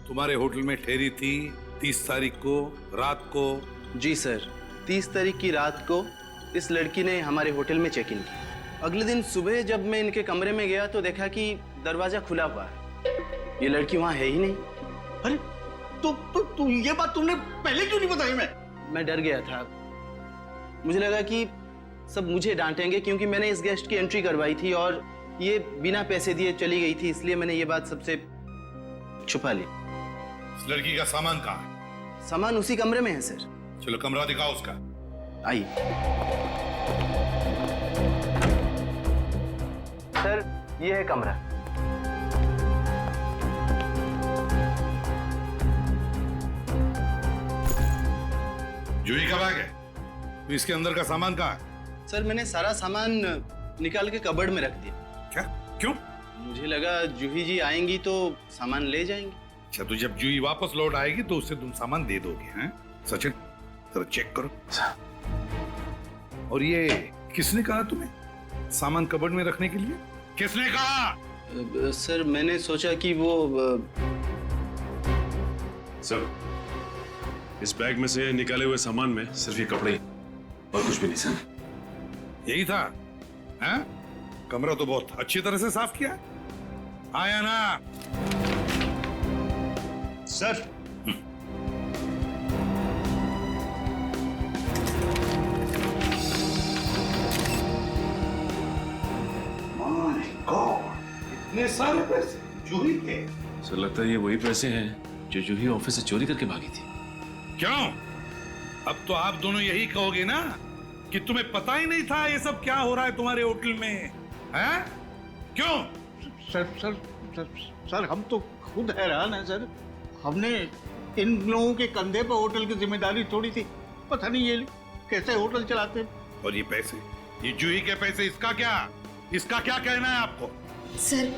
तुम्हारे होटल में ठहरी थी 30 तारीख को रात को? जी सर, 30 तारीख की रात को इस लड़की ने हमारे होटल में चेक इन किया। अगले दिन सुबह जब मैं इनके कमरे में गया तो देखा कि दरवाजा खुला हुआ है। ये लड़की वहाँ है ही नहीं। अरे तो ये बात तुमने पहले क्यों नहीं बताई? मैं डर गया था। मुझे लगा कि सब मुझे डांटेंगे क्योंकि मैंने इस गेस्ट की एंट्री करवाई थी और ये बिना पैसे दिए चली गई थी, इसलिए मैंने ये बात सबसे छुपा ली। इस लड़की का सामान कहाँ है? सामान उसी कमरे में है सर। चलो कमरा दिखाओ उसका। आइए सर, ये है कमरा। जूही का बैग है? तो इसके अंदर का सामान कहाँ है? सर मैंने सारा सामान निकाल के कबर्ड में रख दिया। क्या? क्यों? मुझे लगा जूही जी आएंगी तो सामान ले जाएंगे। अच्छा, तो जब जूही वापस लौट आएगी तो उससे तुम सामान दे दोगे? हैं सचिन, जरा चेक करो। और ये किसने कहा तुम्हें सामान कबर्ड में रखने के लिए? किसने कहा? सर मैंने सोचा कि वो सर, इस बैग में से निकाले हुए सामान में सिर्फ ये कपड़े और कुछ भी नहीं सर। यही था? हैं? कमरा तो बहुत अच्छी तरह से साफ किया। आया ना सर? माय गॉड, इतने सारे पैसे जूही के? सर लगता है ये वही पैसे हैं जो जूही ऑफिस से चोरी करके भागी थी। क्यों? अब तो आप दोनों यही कहोगे ना कि तुम्हें पता ही नहीं था ये सब क्या हो रहा है तुम्हारे होटल में, हैं? क्यों? सर हम तो खुद हैरान हैं सर। हमने इन लोगों के कंधे पर होटल की जिम्मेदारी छोड़ी थी। पता नहीं ये कैसे होटल चलाते हैं। और ये पैसे, ये जूही के पैसे, इसका क्या कहना है आपको? सर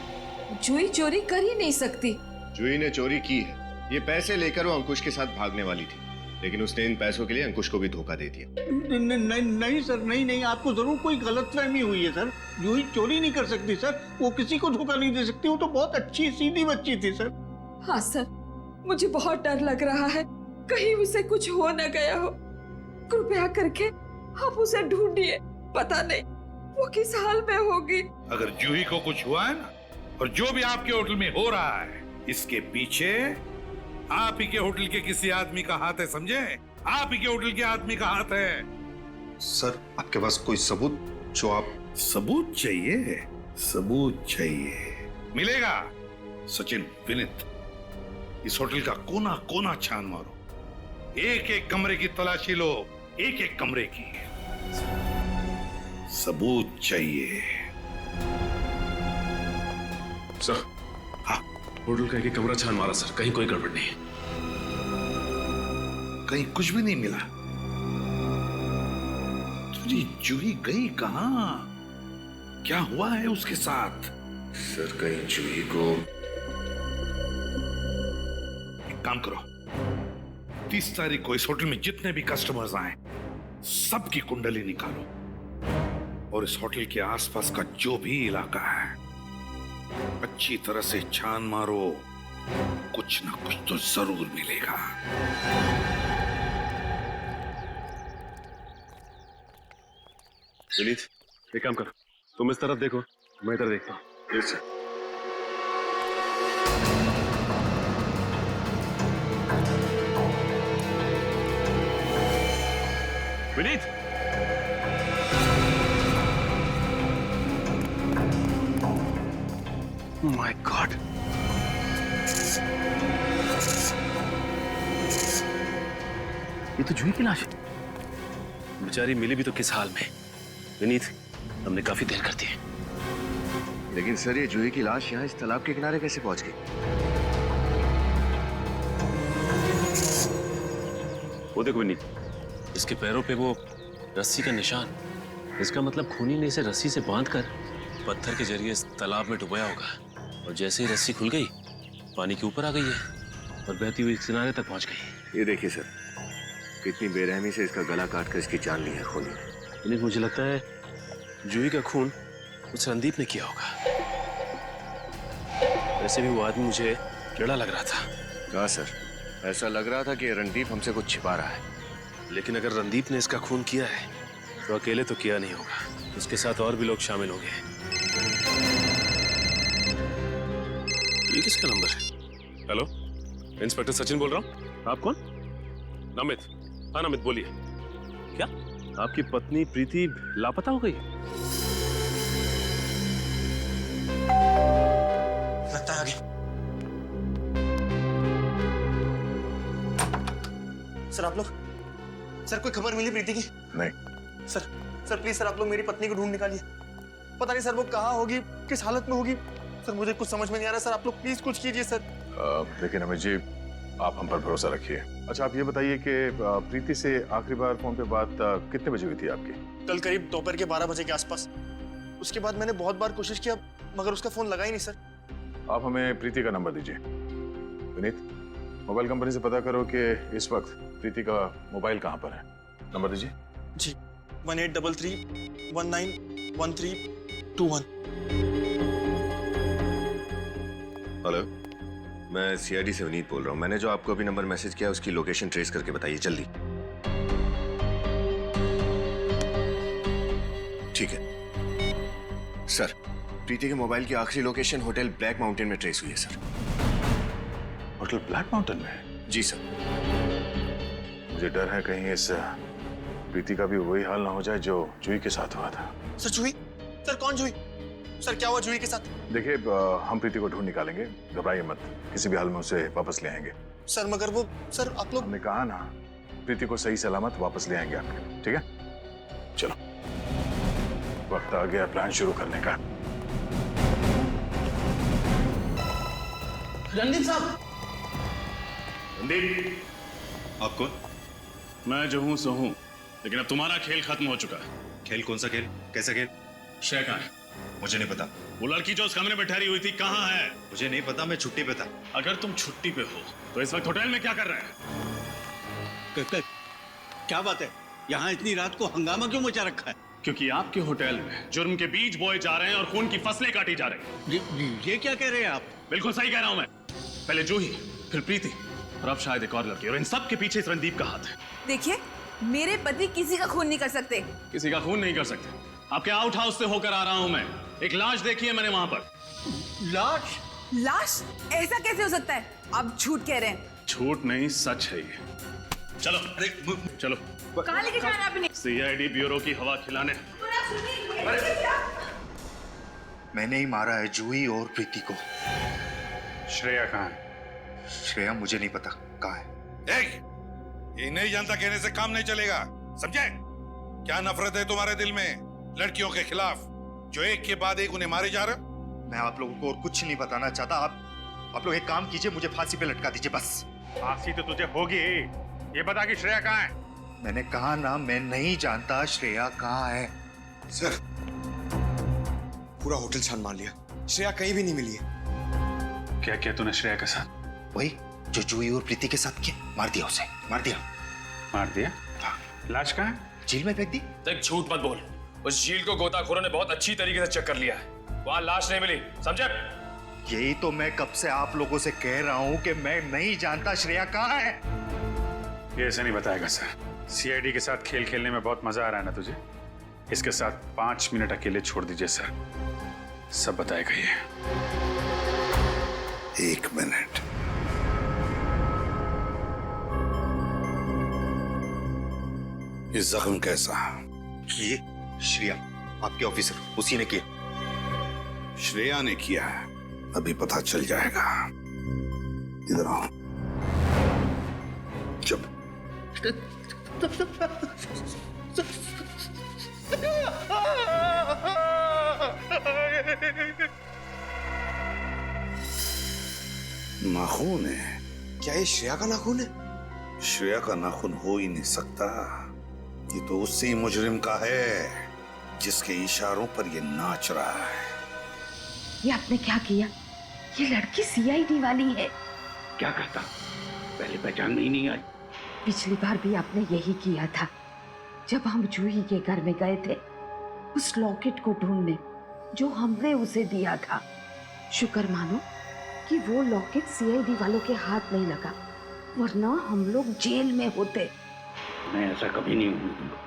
जूही चोरी कर ही नहीं सकती। जूही ने चोरी की है। ये पैसे लेकर वो अंकुश के साथ भागने वाली थी, लेकिन उसने इन पैसों के लिए अंकुश को भी धोखा दे दिया। नहीं सर, नहीं, आपको जरूर कोई गलतफहमी हुई है सर। जूही चोरी नहीं कर सकती सर, वो किसी को धोखा नहीं दे सकती। वो तो बहुत अच्छी सीधी बच्ची थी सर। हाँ सर, मुझे बहुत डर लग रहा है, कहीं उसे कुछ हो न गया हो। कृपया करके आप उसे ढूंढिए, पता नहीं वो किस हाल में होगी। अगर जूही को कुछ हुआ है ना, और जो भी आपके होटल में हो रहा है, इसके पीछे आप ही के होटल के किसी आदमी का हाथ है, समझे? आप ही के होटल के आदमी का हाथ है। सर आपके पास कोई सबूत जो आप? सबूत चाहिए? सबूत चाहिए, मिलेगा। सचिन, विनीत, इस होटल का कोना कोना छान मारो, एक एक कमरे की तलाशी लो, एक एक कमरे की। सबूत चाहिए। सर, हाँ, होटल का एक कमरा छान मारा सर, कहीं कोई गड़बड़ नहीं है। कहीं कुछ भी नहीं मिला? तुझे जूही गई कहां? क्या हुआ है उसके साथ? सर, कहीं जूही को... एक काम करो, 30 तारीख को इस होटल में जितने भी कस्टमर्स आए, सबकी कुंडली निकालो और इस होटल के आसपास का जो भी इलाका है अच्छी तरह से छान मारो, कुछ ना कुछ तो जरूर मिलेगा। विनीत, एक काम कर, तुम इस तरफ देखो, मैं इधर देखता हूँ। Yes sir. Vineet, my God, ये तो जूही की लाश है। बेचारी मिली भी तो किस हाल में। विनीत, हमने काफी देर कर दी है। लेकिन सर, ये जूही की लाश यहाँ इस तालाब के किनारे कैसे पहुंच गई? वो देखो विनीत, इसके पैरों पे वो रस्सी का निशान। इसका मतलब खूनी ने इसे रस्सी से बांधकर पत्थर के जरिए इस तालाब में डुबाया होगा, और जैसे ही रस्सी खुल गई, पानी के ऊपर आ गई है और बहती हुई किनारे तक पहुंच गई। ये देखिए सर, कितनी बेरहमी से इसका गला काटकर इसकी जान ली है खूनी ने। विनीत, मुझे लगता है जूही का खून उस रणदीप ने किया होगा। वैसे भी वो आदमी मुझे टेढ़ा लग रहा था। कहा सर, ऐसा लग रहा था कि रणदीप हमसे कुछ छिपा रहा है। लेकिन अगर रणदीप ने इसका खून किया है तो अकेले तो किया नहीं होगा, उसके साथ और भी लोग शामिल होंगे। ये किसका नंबर है? हेलो, इंस्पेक्टर सचिन बोल रहा हूँ। आप कौन? नमित। हाँ नमित, बोलिए। क्या आपकी पत्नी प्रीति लापता हो गई? लगता है आगे। सर, आप लोग, सर कोई खबर मिली प्रीति की? नहीं। सर प्लीज सर, आप लोग मेरी पत्नी को ढूंढ निकालिए। पता नहीं सर वो कहाँ होगी, किस हालत में होगी। सर मुझे कुछ समझ में नहीं आ रहा। सर आप लोग प्लीज कुछ कीजिए सर। लेकिन अमित जी, आप हम पर भरोसा रखिए। अच्छा, आप ये बताइए कि प्रीति से आखिरी बार फोन पे बात कितने बजे हुई थी आपकी? कल करीब दोपहर के 12 बजे के आसपास। उसके बाद मैंने बहुत बार कोशिश किया, मगर उसका फोन लगा ही नहीं सर। आप हमें प्रीति का नंबर दीजिए। विनीत, मोबाइल कंपनी से पता करो कि इस वक्त प्रीति का मोबाइल कहाँ पर है। नंबर दीजिए। जी, 1833191321। हेलो, मैं सीआईडी से विनीत बोल रहा हूँ। मैंने जो आपको अभी नंबर मैसेज किया, उसकी लोकेशन ट्रेस करके बताइए जल्दी। ठीक है सर। प्रीति के मोबाइल की आखिरी लोकेशन होटल ब्लैक माउंटेन में ट्रेस हुई है सर। होटल ब्लैक माउंटेन में? जी सर। मुझे डर है कहीं इस प्रीति का भी वही हाल ना हो जाए जो जूही के साथ हुआ था। सर जूही? सर कौन जूही? सर क्या हुआ जूही के साथ? देखिए, हम प्रीति को ढूंढ निकालेंगे, घबराइए मत। किसी भी हाल में उसे वापस ले आएंगे। सर मगर वो, सर आप लोग... हमने कहा ना, प्रीति को सही सलामत वापस ले आएंगे आपके। ठीक है, चलो, वक्त आ गया प्लान शुरू करने का। रणदीप साहब! रणदीप, आप कौन? मैं जो हूं सो हूं, लेकिन अब तुम्हारा खेल खत्म हो चुका है। खेल? कौन सा खेल? कैसा खेल? शय कहाँ है? मुझे नहीं पता। वो लड़की जो उस कमरे में ठहरी हुई थी कहाँ है? मुझे नहीं पता, मैं छुट्टी पे था। अगर तुम छुट्टी पे हो तो इस वक्त होटल में क्या कर रहे हैं? क्या बात है? यहाँ इतनी रात को हंगामा क्यों मचा रखा है? क्योंकि आपके होटल में जुर्म के बीज बोए जा रहे हैं और खून की फसलें काटी जा रही हैं। ये क्या कह रहे हैं आप? बिल्कुल सही कह रहा हूं मैं। पहले जूही, फिर प्रीति और अब शायद एक और लड़की, और इन सब के पीछे इस रणदीप का हाथ है। देखिए, मेरे पति किसी का खून नहीं कर सकते। किसी का खून नहीं कर सकते? आपके आउट हाउस से होकर आ रहा हूं मैं। एक लाश देखी है मैंने वहां पर। लाश? लाश? ऐसा कैसे हो सकता है? आप झूठ कह रहे हैं। झूठ नहीं, सच है ये। चलो चलो। कहाँ लेके जा रहे हैं आपने? सीआईडी ब्यूरो की हवा खिलाने। मैंने ही मारा है जूही और प्रीति को। श्रेया कहाँ है? श्रेया मुझे नहीं पता कहाँ है। ये नहीं जानता कहने से काम नहीं चलेगा, समझे? क्या नफरत है तुम्हारे दिल में लड़कियों के खिलाफ जो एक के बाद एक उन्हें मारे जा रहे हो? मैं आप लोगों को और कुछ नहीं बताना चाहता। आप लोग एक काम कीजिए, मुझे फांसी पे लटका दीजिए बस। फांसी तो तुझे होगी। ये बता कि श्रेया कहाँ है? मैंने कहा ना, मैं नहीं जानता श्रेया कहाँ है। सर, पूरा होटल छान मार लिया, श्रेया कहीं भी नहीं मिली है। क्या किया तूने श्रेया के साथ? वही जो जूही और प्रीति के साथ किया, मार दिया उसे, मार दिया। मार दिया? लाश कहाँ है? झील में फेंक दी। देख झूठ मत बोल, उस झील को गोताखोरों ने बहुत अच्छी तरीके से चेक कर लिया है, वहां लाश नहीं मिली, समझे? यही तो मैं कब से आप लोगों से कह रहा हूं कि मैं नहीं जानता श्रेया कहाँ है। ये ऐसे नहीं बताएगा सर। सीआईडी के साथ खेल खेलने में बहुत मजा आ रहा है ना तुझे? इसके साथ 5 मिनट अकेले छोड़ दीजिए सर, सब बताएगा ये। 1 मिनट। ये जख्म कैसा? ये श्रेया, आपके ऑफिसर, उसी ने किया। श्रेया ने किया है, अभी पता चल जाएगा। इधर आओ। चुप। नाखून है। क्या ये श्रेया का नाखून है? श्रेया का नाखून हो ही नहीं सकता, ये तो उसी मुजरिम का है जिसके इशारों पर ये नाच रहा है। ये आपने क्या किया? ये लड़की सीआईडी वाली है। क्या करता, पहले पहचान में ही नहीं आई। पिछली बार भी आपने यही किया था, जब हम जूही के घर में गए थे उस लॉकेट को ढूंढने जो हमने उसे दिया था। शुक्र मानो कि वो लॉकेट सीआईडी वालों के हाथ नहीं लगा, वरना हम लोग जेल में होते। मैं ऐसा कभी नहीं होने दूंगा।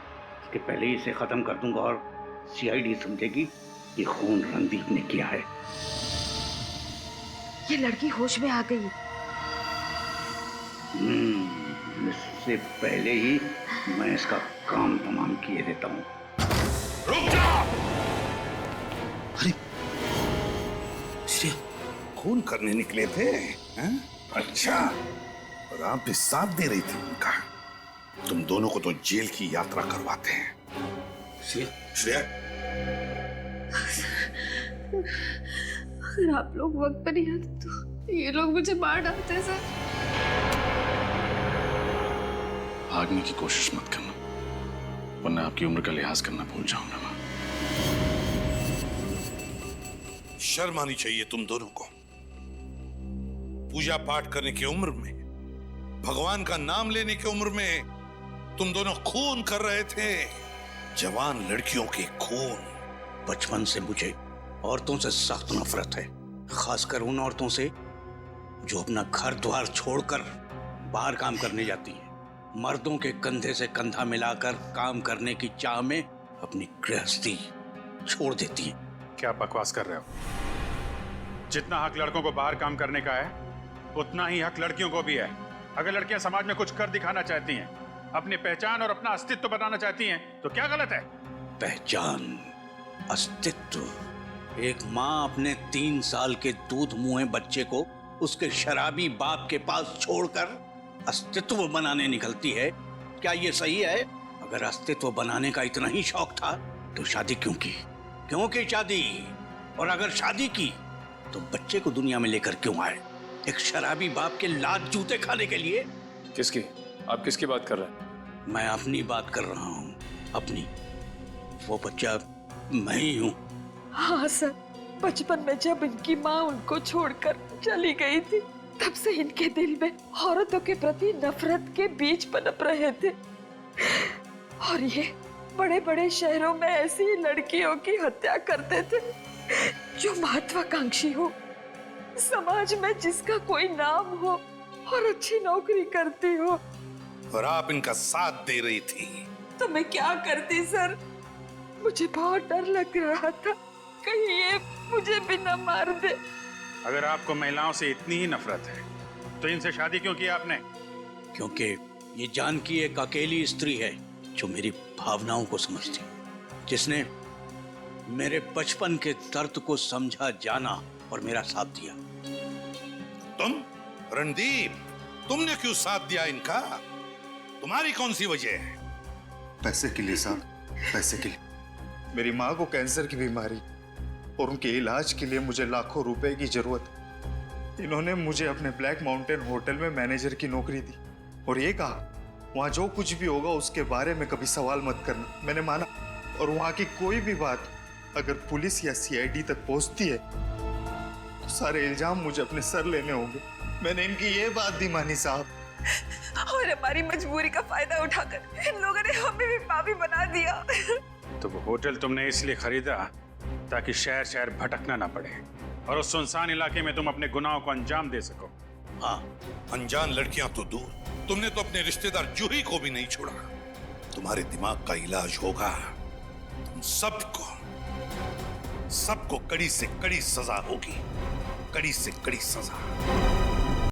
इसके पहले ही इसे खत्म कर दूंगा और सीआईडी समझेगी ये खून रणदीप ने किया है। ये लड़की होश में आ गई। इससे पहले ही मैं इसका काम तमाम किए देता हूँ। रुक जाओ! अरे श्रेया, खून करने निकले थे हैं? अच्छा, और आप भी साथ दे रही थी उनका। तुम दोनों को तो जेल की यात्रा करवाते हैं। श्रेया, अगर आप लोग वक्त पर नहीं आते तो ये लोग मुझे मार डालते सर। भागने की कोशिश मत करना, वरना आपकी उम्र का लिहाज करना भूल जाऊंगा मैं। शर्म आनी चाहिए तुम दोनों को। पूजा पाठ करने की उम्र में, भगवान का नाम लेने की उम्र में तुम दोनों खून कर रहे थे, जवान लड़कियों के खून। बचपन से मुझे औरतों से सख्त नफरत है, खासकर उन औरतों से जो अपना घर द्वार छोड़कर बाहर काम करने जाती हैं, मर्दों के कंधे से कंधा मिलाकर काम करने की चाह में अपनी गृहस्थी छोड़ देती हैं। क्या बकवास कर रहे हो? जितना हक लड़कों को बाहर काम करने का है, उतना ही हक लड़कियों को भी है। अगर लड़कियां समाज में कुछ कर दिखाना चाहती हैं, अपनी पहचान और अपना अस्तित्व बनाना चाहती हैं, तो क्या गलत है? पहचान, अस्तित्व। एक माँ अपने 3 साल के दूध मुंहे बच्चे को उसके शराबी बाप के पास छोड़कर अस्तित्व बनाने निकलती है, क्या ये सही है? अगर अस्तित्व बनाने का इतना ही शौक था तो शादी क्यों की? क्यों की शादी? और अगर शादी की तो बच्चे को दुनिया में लेकर क्यों आए? एक शराबी बाप के लात जूते खाने के लिए? किसकी? आप किसकी बात कर रहे हैं? मैं अपनी बात कर रहा हूँ, अपनी। वो बच्चा मैं ही हूँ। हाँ सर, बचपन में जब इनकी माँ उनको छोड़कर चली गई थी, तब से इनके दिल में औरतों के प्रति नफरत के बीज पनप रहे थे। और ये बड़े बड़े शहरों में ऐसी लड़कियों की हत्या करते थे जो महत्वाकांक्षी हो, समाज में जिसका कोई नाम हो और अच्छी नौकरी करती हो। और आप इनका साथ दे रही थी। तो मैं क्या करती सर? मुझे बहुत डर लग रहा था, कहीं ये मुझे भी न मार दे। अगर आपको महिलाओं से इतनी ही नफरत है, तो इनसे शादी क्यों की आपने? क्योंकि ये जानकी एक अकेली स्त्री है जो मेरी भावनाओं को समझती, जिसने मेरे बचपन के दर्द को समझा जाना और मेरा साथ दिया। तुम रणदीप, तुमने क्यों साथ दिया इनका? तुम्हारी कौन सी वजह है? पैसे के लिए साहब, पैसे के लिए। मेरी माँ को कैंसर की बीमारी और उनके इलाज के लिए मुझे लाखों रुपए की जरूरत। इन्होंने मुझे अपने ब्लैक माउंटेन होटल में मैनेजर की नौकरी दी और ये कहा वहां जो कुछ भी होगा उसके बारे में कभी सवाल मत करना। मैंने माना और वहां की कोई भी बात अगर पुलिस या सीआईडी तक पहुंचती है तो सारे इल्जाम मुझे अपने सर लेने होंगे। मैंने इनकी ये बात भी मानी साहब। और हमारी मजबूरी का फायदा उठाकर इन लोगों ने हमें भी पापी बना दिया। तो वो होटल तुमने इसलिए खरीदा ताकि शहर शहर भटकना ना पड़े और उस सुनसान इलाके में तुम अपने गुनाहों को अंजाम दे सको। हाँ, अनजान लड़कियां तो दूर, तुमने तो अपने रिश्तेदार जूही को भी नहीं छोड़ा। तुम्हारे दिमाग का इलाज होगा। तुम सबको कड़ी से कड़ी सजा होगी, कड़ी से कड़ी सजा।